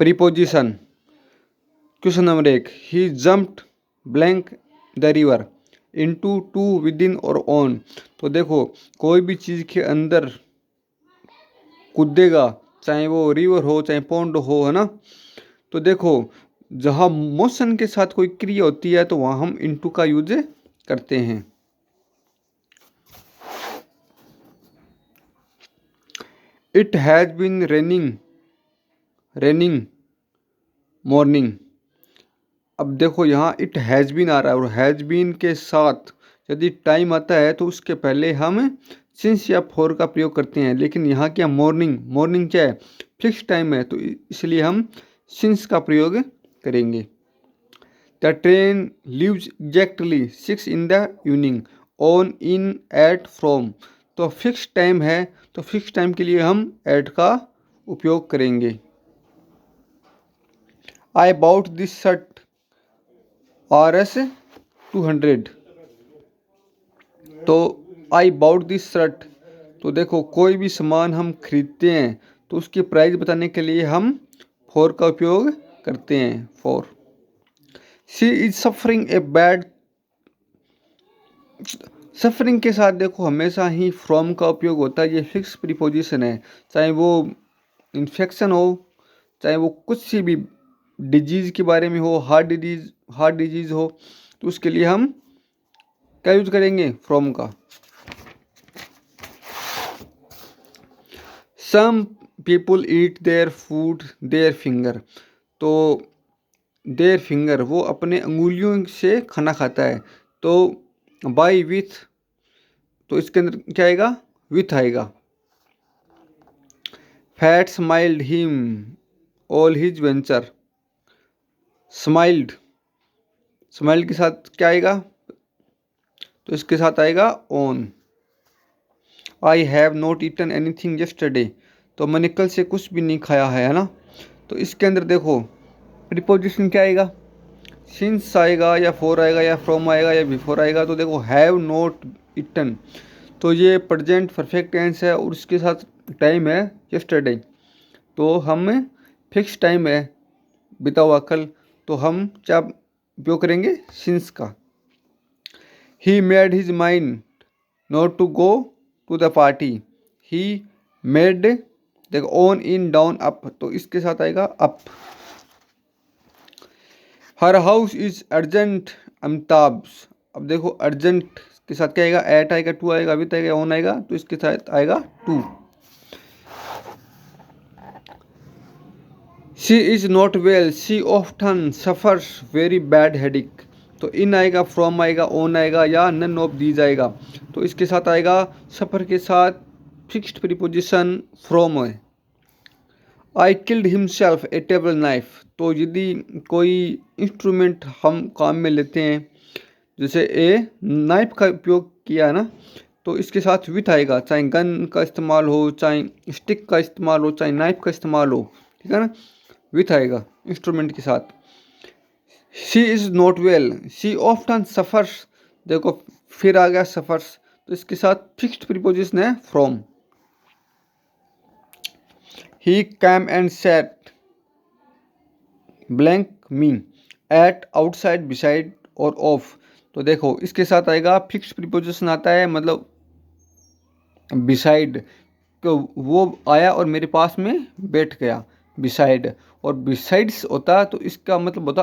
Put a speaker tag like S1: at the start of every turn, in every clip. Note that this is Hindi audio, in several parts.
S1: Preposition. Question number 1, he jumped blank the river into two with in और ऑन। तो देखो कोई भी चीज़ के अंदर कूदेगा, चाहे वो रिवर हो चाहे पॉन्ड हो, है ना। तो देखो जहाँ मोशन के साथ कोई क्रिया होती है तो वहाँ हम इनटू का यूज करते हैं। It has been raining morning. अब देखो यहाँ इट हैज़ बीन आ रहा है और हैज़ बीन के साथ यदि टाइम आता है तो उसके पहले हम सिंस या फॉर का प्रयोग करते हैं। लेकिन यहाँ क्या मॉर्निंग क्या है, फिक्स टाइम है, तो इसलिए हम सिंस का प्रयोग करेंगे। The train leaves exactly 6 in the evening on in at from. तो फिक्स टाइम है तो फिक्स टाइम के लिए हम एट का उपयोग करेंगे। I bought this shirt RS 200। तो आई बाउट दिस शर्ट, तो देखो कोई भी सामान हम खरीदते हैं तो उसकी प्राइस बताने के लिए हम फॉर का उपयोग करते हैं, for. She is suffering a bad, suffering के साथ देखो हमेशा ही फ्रॉम का उपयोग होता है। ये फिक्स प्रीपोजिशन है, चाहे वो इन्फेक्शन हो चाहे वो कुछ सी भी डिजीज़ के बारे में हो, हार्ट डिजीज़ हो, तो उसके लिए हम क्या यूज करेंगे, फ्रॉम का। Some people eat their food their finger. तो देयर फिंगर वो अपने अंगुलियों से खाना खाता है। तो बाय विथ, तो इसके अंदर क्या आएगा, विथ आएगा। Fate smiled him all his venture. Smiled, smiled के साथ क्या आएगा, तो इसके साथ आएगा on. I have not eaten anything yesterday. तो मैंने कल से कुछ भी नहीं खाया है ना। तो इसके अंदर देखो प्रीपोजिशन क्या आएगा, सिंस आएगा या फॉर आएगा या फ्रॉम आएगा या बिफोर आएगा। तो देखो हैव नॉट ईटन, तो ये प्रेजेंट परफेक्ट टेंस है और इसके साथ टाइम है यस्टरडे। तो हम फिक्स टाइम है बीता हुआ कल, तो हम क्या उपयोग करेंगे, सिंस का। He made his mind not to go to the party. He made, देखो ऑन इन डाउन अप, तो इसके साथ आएगा up. Her house is urgent Amitabh. अब देखो अर्जेंट के साथ क्या आएगा, एट आएगा, टू आएगा, विथ आएगा, ऑन आएगा, तो इसके साथ आएगा to. She is not well she often suffers very bad headache. तो इन आएगा, फ्रॉम आएगा, ऑन आएगा या नन ऑफ दीज आएगा। तो इसके साथ आएगा सफ़र के साथ फिक्स्ड प्रीपोजिशन फ्रॉम है। I killed himself A table knife. तो यदि कोई इंस्ट्रूमेंट हम काम में लेते हैं, जैसे ए नाइफ का उपयोग किया ना, तो इसके साथ विथ आएगा, चाहे गन का इस्तेमाल हो, चाहे स्टिक का इस्तेमाल हो, चाहे नाइफ का इस्तेमाल हो, ठीक है ना, विथ आएगा इंस्ट्रूमेंट के साथ। She is not well she often suffers, देखो फिर आ गया सफ़र्स, तो इसके साथ फिक्स्ड प्रीपोजिशन है from. He cam and set blank me at outside beside और ऑफ। तो देखो इसके साथ आएगा फिक्स्ड प्रीपोजिशन आता है, मतलब बिसाइड, तो वो आया और मेरे पास में बैठ गया, बिसाइड। और बिसाइड्स होता तो इसका मतलब होता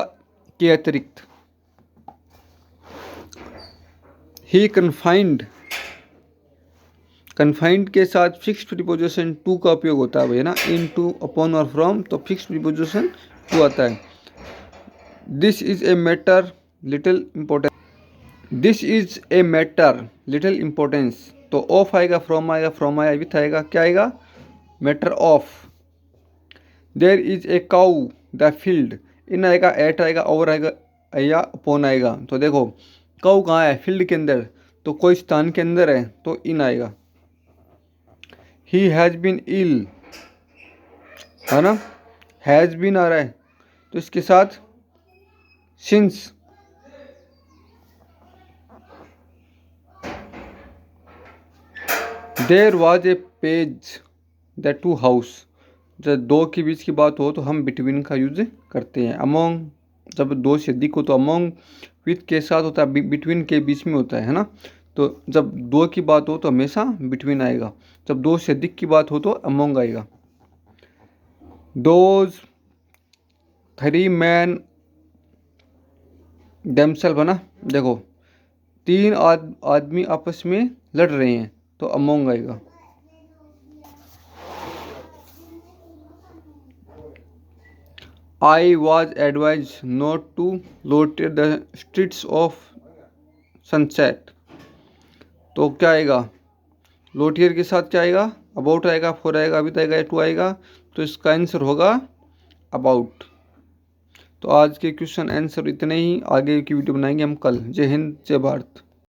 S1: के अतिरिक्त। ही कन्फाइंड, कन्फाइंड के साथ फिक्स्ड प्रीपोजिशन टू का उपयोग होता है भैया ना, इन टू, अपॉन और फ्रॉम, तो फिक्स्ड प्रीपोजिशन टू आता है। This is a matter little importance, this is a matter little importance. तो ऑफ आएगा, फ्रॉम आएगा, फ्रॉम आएगा, विथ आएगा, क्या आएगा, matter of. There is a cow the field, in आएगा, एट आएगा, ओवर आएगा या अपॉन आएगा। तो देखो काउ कहाँ है, फील्ड के अंदर, तो कोई स्थान के अंदर है, तो इन आएगा। ही हैज़ बीन इल, है ना, हैज़ बीन आ रहा है, तो इसके साथ since. There was a page the two house, जब दो के बीच की बात हो तो हम बिटवीन का यूज करते हैं। अमोंग जब दो से अधिक हो तो अमोंग, विथ के साथ होता है, बिटवीन के बीच में होता है ना। तो जब दो की बात हो तो हमेशा बिटवीन आएगा, जब दो से अधिक की बात हो तो अमोंग आएगा। दोज 3 मैन देमसेल्फ है ना, देखो 3 आदमी आपस में लड़ रहे हैं तो अमोंग आएगा। I was advised not to loiter the streets of sunset। तो क्या आएगा, लोटियर के साथ क्या आएगा, अबाउट आएगा, फॉर आएगा, अभी आएगा, टू आएगा, तो इसका आंसर होगा अबाउट। तो आज के क्वेश्चन आंसर इतने ही, आगे की वीडियो बनाएंगे हम कल। जय हिंद, जय भारत।